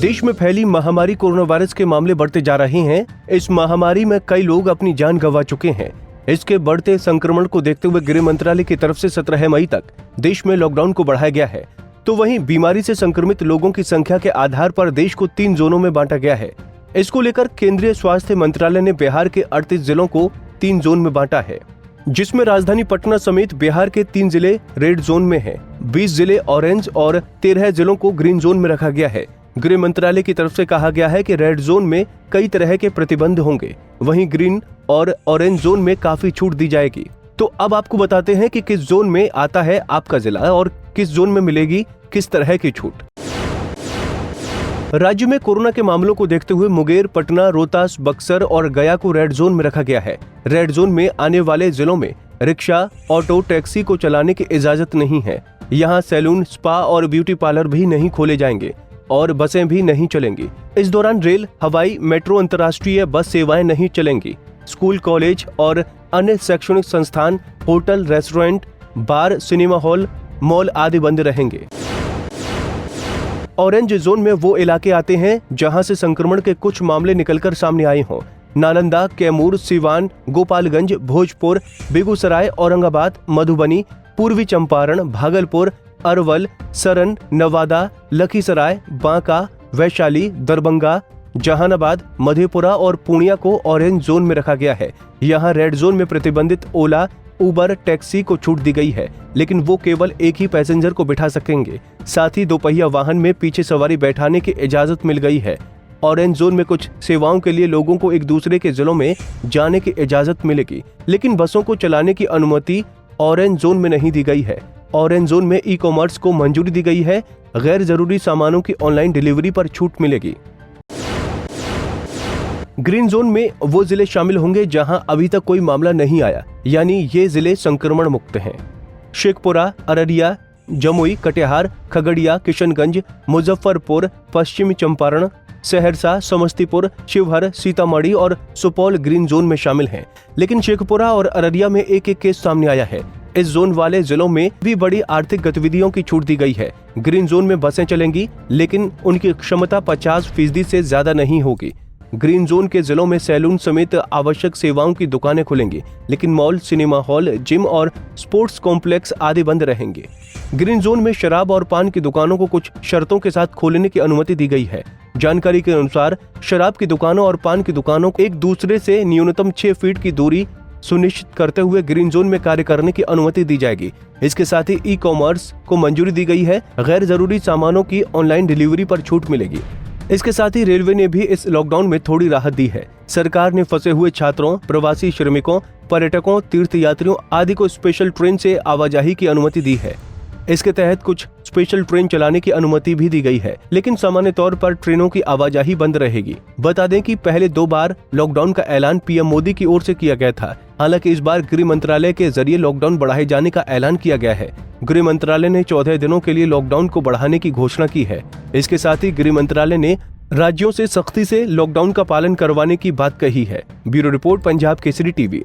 देश में फैली महामारी कोरोना वायरस के मामले बढ़ते जा रहे हैं। इस महामारी में कई लोग अपनी जान गंवा चुके हैं। इसके बढ़ते संक्रमण को देखते हुए गृह मंत्रालय की तरफ से 17 मई तक देश में लॉकडाउन को बढ़ाया गया है। तो वहीं बीमारी से संक्रमित लोगों की संख्या के आधार पर देश को 3 जोनों में बांटा गया है। इसको लेकर केंद्रीय स्वास्थ्य मंत्रालय ने बिहार के 38 जिलों को 3 जोन में बांटा है, जिसमें राजधानी पटना समेत बिहार के 3 जिले रेड जोन में हैं, 20 जिले ऑरेंज और 13 जिलों को ग्रीन जोन में रखा गया है। गृह मंत्रालय की तरफ से कहा गया है कि रेड जोन में कई तरह के प्रतिबंध होंगे, वहीं ग्रीन और ऑरेंज जोन में काफी छूट दी जाएगी। तो अब आपको बताते हैं कि किस जोन में आता है आपका जिला और किस जोन में मिलेगी किस तरह की छूट। राज्य में कोरोना के मामलों को देखते हुए मुंगेर, पटना, रोहतास, बक्सर और गया को रेड जोन में रखा गया है। रेड जोन में आने वाले जिलों में रिक्शा, ऑटो, टैक्सी को चलाने की इजाजत नहीं है। यहाँ सैलून, स्पा और ब्यूटी पार्लर भी नहीं खोले जाएंगे और बसें भी नहीं चलेंगी। इस दौरान रेल, हवाई, मेट्रो, अंतर्राष्ट्रीय बस सेवाएं नहीं चलेंगी। स्कूल, कॉलेज और अन्य शैक्षणिक संस्थान, होटल, रेस्टोरेंट, बार, सिनेमा हॉल, मॉल आदि बंद रहेंगे। ऑरेंज जोन में वो इलाके आते हैं जहां से संक्रमण के कुछ मामले निकलकर सामने आए हों। नालंदा, कैमूर, सिवान, गोपालगंज, भोजपुर, बेगूसराय, औरंगाबाद, मधुबनी, पूर्वी चंपारण, भागलपुर, अरवल, सरन, नवादा, लखीसराय, बांका, वैशाली, दरभंगा, जहानाबाद, मधेपुरा और पूर्णिया को ऑरेंज जोन में रखा गया है। यहाँ रेड जोन में प्रतिबंधित ओला, उबर, टैक्सी को छूट दी गई है, लेकिन वो केवल एक ही पैसेंजर को बिठा सकेंगे। साथ ही दोपहिया वाहन में पीछे सवारी बैठाने की इजाजत मिल गई है। ऑरेंज जोन में कुछ सेवाओं के लिए लोगों को एक दूसरे के जिलों में जाने की इजाजत मिलेगी, लेकिन बसों को चलाने की अनुमति ऑरेंज जोन में नहीं दी गई है। ऑरेंज जोन में ई कॉमर्स को मंजूरी दी गई है। गैर जरूरी सामानों की ऑनलाइन डिलीवरी पर छूट मिलेगी। ग्रीन जोन में वो जिले शामिल होंगे जहां अभी तक कोई मामला नहीं आया, यानी ये जिले संक्रमण मुक्त हैं। शेखपुरा, अररिया, जमुई, कटिहार, खगड़िया, किशनगंज, मुजफ्फरपुर, पश्चिमी चंपारण, सहरसा, समस्तीपुर, शिवहर, सीतामढ़ी और सुपौल ग्रीन जोन में शामिल हैं। लेकिन शेखपुरा और अररिया में एक केस सामने आया है। इस जोन वाले जिलों में भी बड़ी आर्थिक गतिविधियों की छूट दी गई है। ग्रीन जोन में बसें चलेंगी, लेकिन उनकी क्षमता 50% से ज्यादा नहीं होगी। ग्रीन जोन के जिलों में सैलून समेत आवश्यक सेवाओं की दुकानें खुलेंगी, लेकिन मॉल, सिनेमा हॉल, जिम और स्पोर्ट्स कॉम्प्लेक्स आदि बंद रहेंगे। ग्रीन जोन में शराब और पान की दुकानों को कुछ शर्तों के साथ खोलने की अनुमति दी गई है। जानकारी के अनुसार शराब की दुकानों और पान की दुकानों को एक दूसरे से न्यूनतम 6 फीट की दूरी सुनिश्चित करते हुए ग्रीन जोन में कार्य करने की अनुमति दी जाएगी। इसके साथ ही ई कॉमर्स को मंजूरी दी गई है। गैर जरूरी सामानों की ऑनलाइन डिलीवरी पर छूट मिलेगी। इसके साथ ही रेलवे ने भी इस लॉकडाउन में थोड़ी राहत दी है। सरकार ने फंसे हुए छात्रों, प्रवासी श्रमिकों, पर्यटकों, तीर्थयात्रियों आदि को स्पेशल ट्रेन से आवाजाही की अनुमति दी है। इसके तहत कुछ स्पेशल ट्रेन चलाने की अनुमति भी दी गई है, लेकिन सामान्य तौर पर ट्रेनों की आवाजाही बंद रहेगी। बता दें कि पहले 2 बार लॉकडाउन का ऐलान पीएम मोदी की ओर से किया गया था। हालांकि इस बार गृह मंत्रालय के जरिए लॉकडाउन बढ़ाए जाने का ऐलान किया गया है। गृह मंत्रालय ने 14 दिनों के लिए लॉकडाउन को बढ़ाने की घोषणा की है। इसके साथ ही गृह मंत्रालय ने राज्यों से सख्ती से लॉकडाउन का पालन करवाने की बात कही है। Bureau report, Punjab Kesari TV.